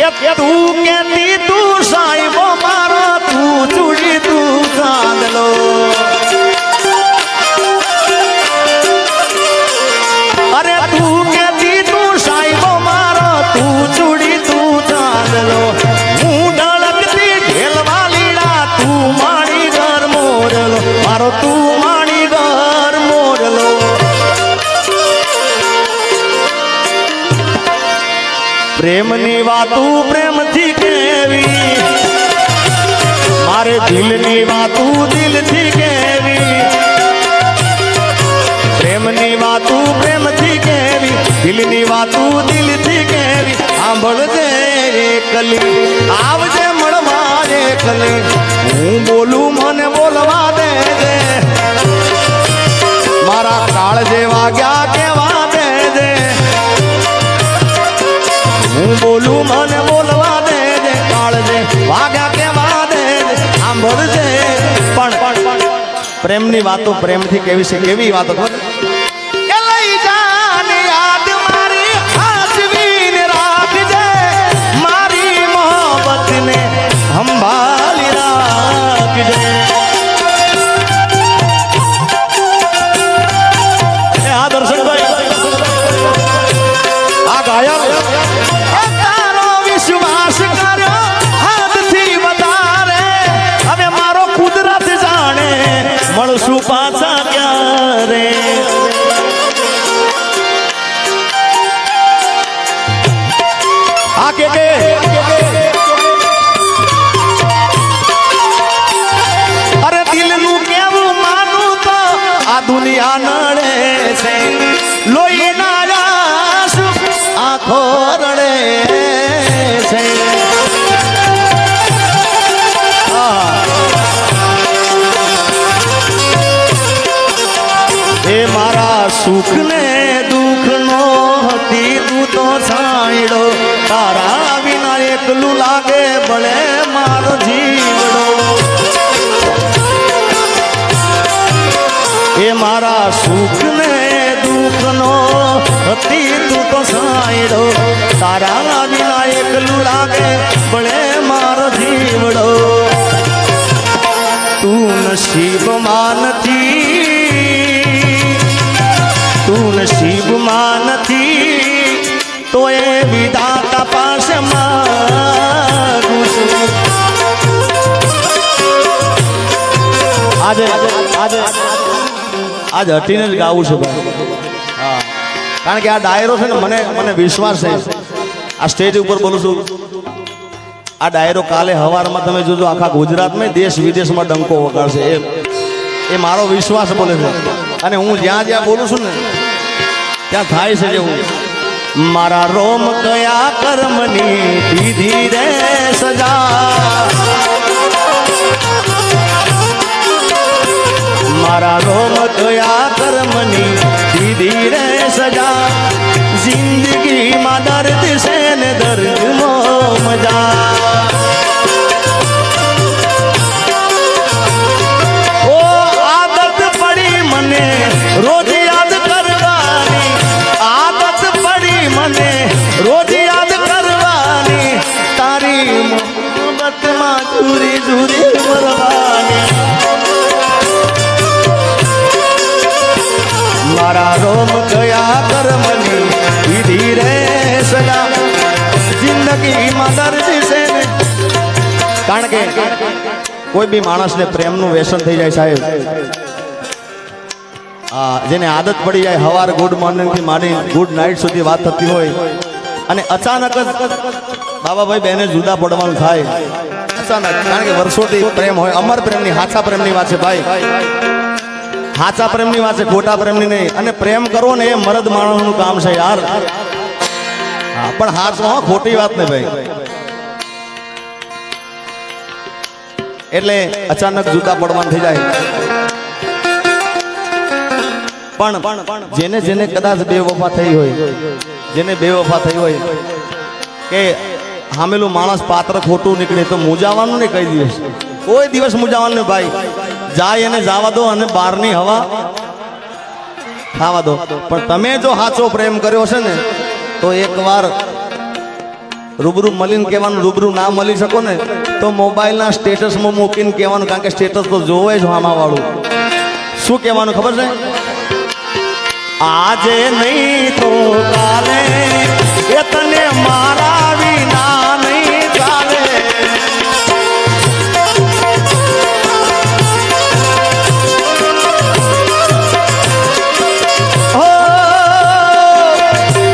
કે તું કેતી તું સાહેબો મારો તું ચૂડી તું ચાંદલો અરે તું કેતી તું સાહેબો મારો તું ચૂડી તું ચાંદલો હું ઢળકતી ઢેલવા લીડા તું મારી ઘર મોરલો મારો તું મારી ઘર મોરલો પ્રેમની વાતું પ્રેમથી કેવી મારે દિલની વાતું દિલથી કેવી પ્રેમની વાતું પ્રેમથી કેવી દિલની વાતું દિલથી કેવી સાંભળજે એકલી આવજે મળવા એકલી હું બોલું મને બોલવા દેજે મારા કાળ જેવા ગયા કેવા દેજે હું બોલું મને બોલવા દેજે કાળજે વાગ્યા કેવા દેજે સાંભળજે પણ પ્રેમની વાતો પ્રેમથી કેવી છે કેવી વાતો ખબર કે લઈ જાને યાદ મારી હાસવીને રાખજે મારી મોહબ્બતને સંભાળી રાખજે આ દર્શનભાઈ આ ગાયક મળશું પાછા ક્યારે આ કે અરે દિલનું કેવું માનું તો આ દુનિયા નડે છે લોહી ના આંસુ આંખો રડે છે એ મારા સુખ ને દુઃખ નો હતી તું તો છાંયડો તારા વિના એકલું લાગે ભલે મારો જીવડો એ મારા સુખ ને દુઃખ નો હતી તું તો છાંયડો તારા વિના એકલું લાગે ભલે મારો જીવડો તું નસીબમાં નથી તું નસીબમાં નથી તો એ વિધાતા પાસે માગું છું આજે હટીને જ ગાવું છું હા કારણ કે આ ડાયરો છે ને મને વિશ્વાસ છે આ સ્ટેજ ઉપર બોલું છું આ ડાયરો કાલે સવારમાં તમે જોજો આખા ગુજરાતમાં દેશ વિદેશમાં ડંકો વગાડશે એ મારો વિશ્વાસ બોલે છે અને હું જ્યાં જ્યાં બોલું છું ને ત્યાં થાય છે જેવું મારા રોમ કયા કર્મની દીધી રે સજા મારા રોમ કયા કર્મની દીધી રે સજા જિંદગીમાં દર્દ છે ને દર્દમાં મજા ઓ આદત પડી મને રોજ યાદ કરવાની આદત પડી મને રોજ યાદ કરવાની તારી મોહબ્બતમાં ઝૂરી ઝૂરી મરવાની મારા રોમ ગયા કર્મની દીધી રે સજા જિંદગીમાં દર્દ છે ને કારણ કે કોઈ બી માણસને પ્રેમનું વ્યસન થઈ જાય સાહેબ જેને આદત પડી જાય સવાર ગુડ મોર્નિંગ થી માંડી ગુડ નાઇટ સુધી વાત થતી હોય અને અચાનક જ બાબાભાઈ બેને જુદા પડવાનું થાય અચાનક કારણ કે વર્ષોથી પ્રેમ હોય અમર પ્રેમની હાચા પ્રેમની વાત છે ભાઈ હાચા પ્રેમની વાત છે ખોટા પ્રેમની નહીં અને પ્રેમ કરવો ને એ મરદ માણસનું કામ છે યાર પણ હાચો ખોટી વાત ને ભાઈ એટલે અચાનક જુદા પડવાનું થઈ જાય પણ જેને જેને કદાચ બેવફા થઈ હોય જેને બેવફા થઈ હોય કે હામેલું માણસ પાત્ર ખોટું નીકળે તો મૂંઝાવાનું નહીં કઈ દિવસ કોઈ દિવસ મૂંઝાવાનું નહીં ભાઈ જાય એને જવા દો અને બહારની હવા ખાવા દો પણ તમે જો સાચો પ્રેમ કર્યો છે ને તો એકવાર રૂબરૂ મળીને કહેવાનું, રૂબરૂ ના મળી શકો ને તો મોબાઈલના સ્ટેટસમાં મૂકીને કહેવાનું, કારણ કે સ્ટેટસ તો જોવે જ આમાં વાળું. શું કહેવાનું ખબર છે? આજે નહીં તો કાલે એ તને મારા વિના નહીં ચાલે.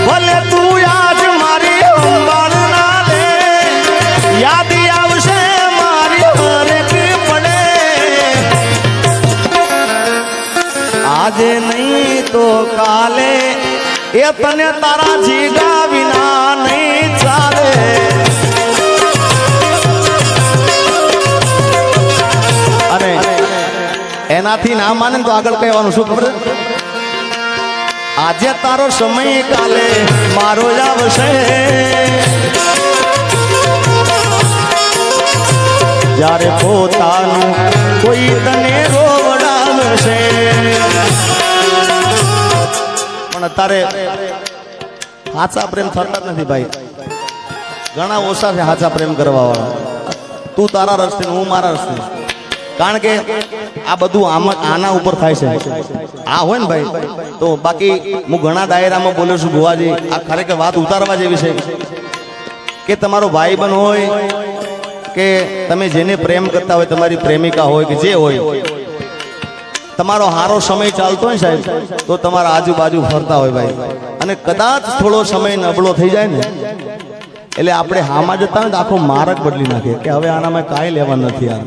ભલે તું આજ મારી સંભાળ ના લે, યાદ આવશે મારી હરેક પડે. આજે નહીં તો કાલે એ તને તારા જીગા વિના નહીં ચાલે. અને એનાથી ના માને તો આગળ કહેવાનું શું ખબર? આજે તારો સમય કાલે મારો જ આવશે. જ્યારે પોતાનું કોઈ તને રોવડાવશે. પણ અત્યારે સાચા પ્રેમ થતા જ નથી ભાઈ. ઘણા ઓછા છે સાચા પ્રેમ કરવા વાળા. તું તારા રસ્તે, હું મારા રસ્તે. કારણ કે આ બધું આના ઉપર થાય છે. આ હોય ને ભાઈ તો બાકી હું ઘણા દાયરામાં બોલ્યો છું ગોવાજી, આ ખરેખર વાત ઉતારવા જેવી છે કે તમારો ભાઈ બન હોય કે તમે જેને પ્રેમ કરતા હોય, તમારી પ્રેમિકા હોય કે જે હોય, તમારો હારો સમય ચાલતો હોય સાહેબ તો તમારા આજુબાજુ ફરતા હોય ભાઈ, અને કદાચ થોડો સમય નબળો થઈ જાય ને એટલે આપણે હામાં જતા હોય તો આખો માર્ગ બદલી નાખે કે હવે આનામાં કાંઈ લેવા નથી. યાર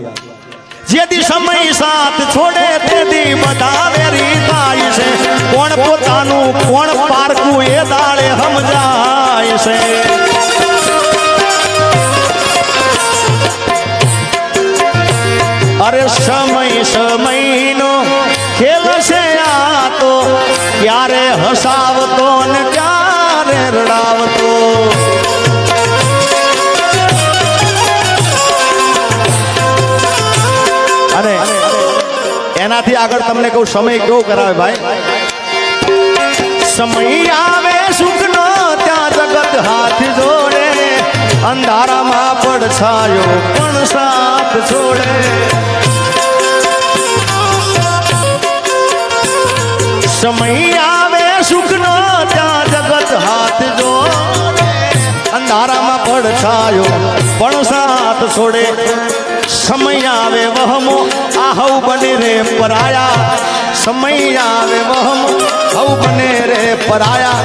જેથી સમય સાથ છોડે તેથી બધા વેરી થાય છે. કોણ પોતાનું કોણ પારકું એ દાડે સમજાય છે. અરે સમયનો ખેલ છે આ તો, ક્યારે હસાવતો ને ક્યારે રડાવતો. અને એનાથી આગળ તમને કહું સમય કેવો કરાવે ભાઈ. સમય આવે સુખનો ત્યાં જગત હાથ જોડે, અંધારામાં પડછાયો પણ સાથ છોડે. સમય આવે સુખનો ત્યાં જગત હાથ જોડે, અંધારામાં પડછાયો પણ સાથ છોડે. સમય આવે વહમો આ હવ બને રે પરાયા. સમય આવે વહમો હવ બને રે પરાયા.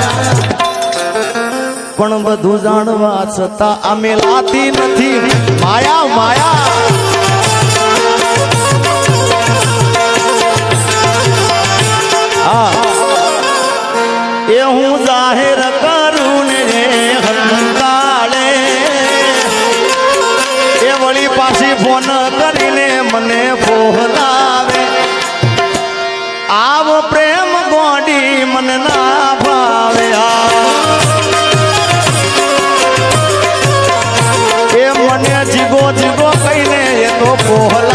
પણ બધું જાણવા છતાં અમે લાતી નથી માયા માયા. એ હું જાહેર કરું ને હંતાળે, એ વળી પાછી ફોન કરીને મને ફોહલાવે. આવો પ્રેમ ગોડી મને ના ભાવે. એ મને જીગો જીગો કહીને એ તો ફોહલા